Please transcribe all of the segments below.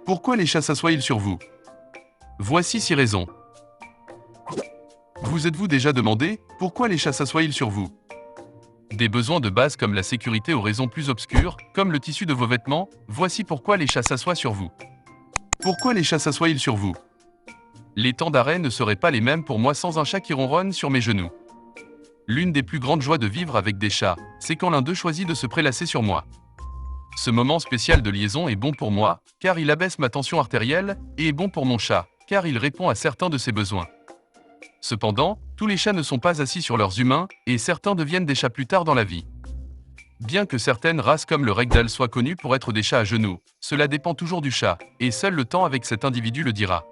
Pourquoi les chats s'assoient-ils sur vous? Voici 6 raisons. Vous êtes-vous déjà demandé pourquoi les chats s'assoient-ils sur vous? Des besoins de base comme la sécurité aux raisons plus obscures, comme le tissu de vos vêtements, voici pourquoi les chats s'assoient sur vous. Pourquoi les chats s'assoient-ils sur vous? Les temps d'arrêt ne seraient pas les mêmes pour moi sans un chat qui ronronne sur mes genoux. L'une des plus grandes joies de vivre avec des chats, c'est quand l'un d'eux choisit de se prélasser sur moi. Ce moment spécial de liaison est bon pour moi, car il abaisse ma tension artérielle, et est bon pour mon chat, car il répond à certains de ses besoins. Cependant, tous les chats ne sont pas assis sur leurs humains, et certains deviennent des chats plus tard dans la vie. Bien que certaines races comme le Ragdoll soient connues pour être des chats à genoux, cela dépend toujours du chat, et seul le temps avec cet individu le dira.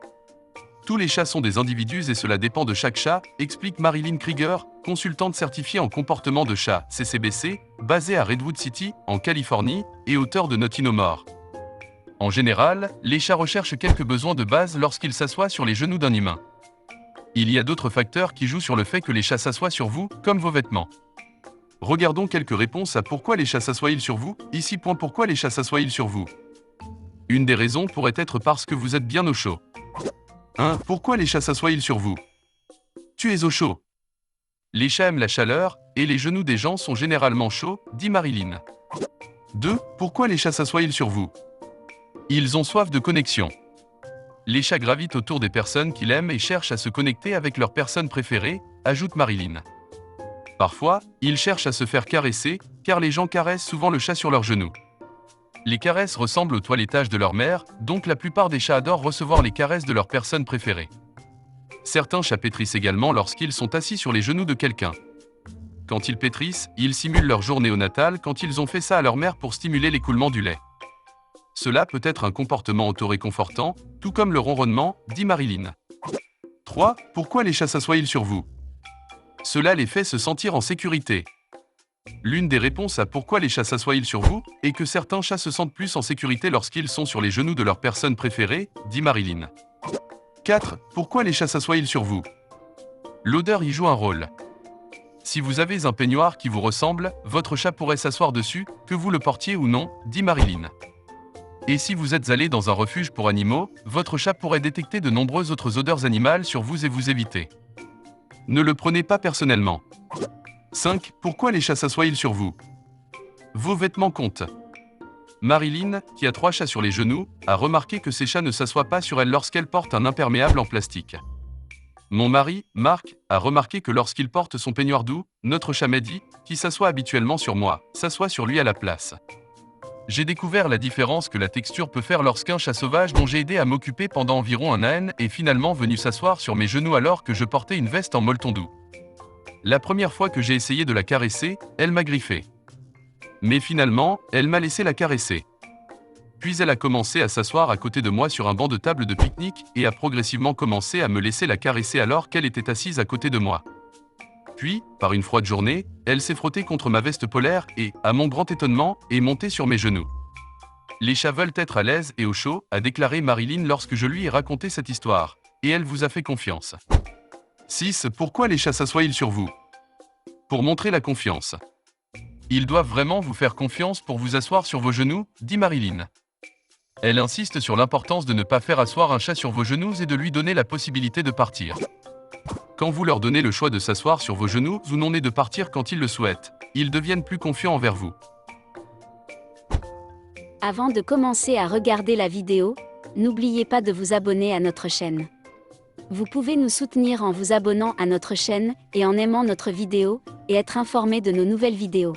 Tous les chats sont des individus et cela dépend de chaque chat, explique Marilyn Krieger, consultante certifiée en comportement de chat, CCBC, basée à Redwood City, en Californie, et auteure de Naughty No More. En général, les chats recherchent quelques besoins de base lorsqu'ils s'assoient sur les genoux d'un humain. Il y a d'autres facteurs qui jouent sur le fait que les chats s'assoient sur vous, comme vos vêtements. Regardons quelques réponses à pourquoi les chats s'assoient-ils sur vous, ici. Pourquoi les chats s'assoient-ils sur vous? Une des raisons pourrait être parce que vous êtes bien au chaud. 1. Pourquoi les chats s'assoient-ils sur vous? Tu es au chaud. Les chats aiment la chaleur, et les genoux des gens sont généralement chauds, dit Marilyn. 2. Pourquoi les chats s'assoient-ils sur vous? Ils ont soif de connexion. Les chats gravitent autour des personnes qu'ils aiment et cherchent à se connecter avec leur personne préférée, ajoute Marilyn. Parfois, ils cherchent à se faire caresser, car les gens caressent souvent le chat sur leurs genoux. Les caresses ressemblent au toilettage de leur mère, donc la plupart des chats adorent recevoir les caresses de leur personne préférée. Certains chats pétrissent également lorsqu'ils sont assis sur les genoux de quelqu'un. Quand ils pétrissent, ils simulent leur jour néonatale quand ils ont fait ça à leur mère pour stimuler l'écoulement du lait. Cela peut être un comportement auto-réconfortant, tout comme le ronronnement, dit Marilyn. 3. Pourquoi les chats s'assoient-ils sur vous? Cela les fait se sentir en sécurité. L'une des réponses à pourquoi les chats s'assoient-ils sur vous est que certains chats se sentent plus en sécurité lorsqu'ils sont sur les genoux de leur personne préférée, dit Marilyn. 4. Pourquoi les chats s'assoient-ils sur vous? L'odeur y joue un rôle. Si vous avez un peignoir qui vous ressemble, votre chat pourrait s'asseoir dessus, que vous le portiez ou non, dit Marilyn. Et si vous êtes allé dans un refuge pour animaux, votre chat pourrait détecter de nombreuses autres odeurs animales sur vous et vous éviter. Ne le prenez pas personnellement. 5. Pourquoi les chats s'assoient-ils sur vous? Vos vêtements comptent. Marilyn, qui a 3 chats sur les genoux, a remarqué que ces chats ne s'assoient pas sur elle lorsqu'elle porte un imperméable en plastique. Mon mari, Marc, a remarqué que lorsqu'il porte son peignoir doux, notre chat Mehdi, qui s'assoit habituellement sur moi, s'assoit sur lui à la place. J'ai découvert la différence que la texture peut faire lorsqu'un chat sauvage dont j'ai aidé à m'occuper pendant environ un an est finalement venu s'asseoir sur mes genoux alors que je portais une veste en molleton doux. La première fois que j'ai essayé de la caresser, elle m'a griffé. Mais finalement, elle m'a laissé la caresser. Puis elle a commencé à s'asseoir à côté de moi sur un banc de table de pique-nique et a progressivement commencé à me laisser la caresser alors qu'elle était assise à côté de moi. Puis, par une froide journée, elle s'est frottée contre ma veste polaire et, à mon grand étonnement, est montée sur mes genoux. Les chats veulent être à l'aise et au chaud, a déclaré Marilyn lorsque je lui ai raconté cette histoire. Et elle vous a fait confiance. 6. Pourquoi les chats s'assoient-ils sur vous? Pour montrer la confiance. Ils doivent vraiment vous faire confiance pour vous asseoir sur vos genoux, dit Marilyn. Elle insiste sur l'importance de ne pas faire asseoir un chat sur vos genoux et de lui donner la possibilité de partir. Quand vous leur donnez le choix de s'asseoir sur vos genoux ou non et de partir quand ils le souhaitent, ils deviennent plus confiants envers vous. Avant de commencer à regarder la vidéo, n'oubliez pas de vous abonner à notre chaîne. Vous pouvez nous soutenir en vous abonnant à notre chaîne et en aimant notre vidéo, et être informé de nos nouvelles vidéos.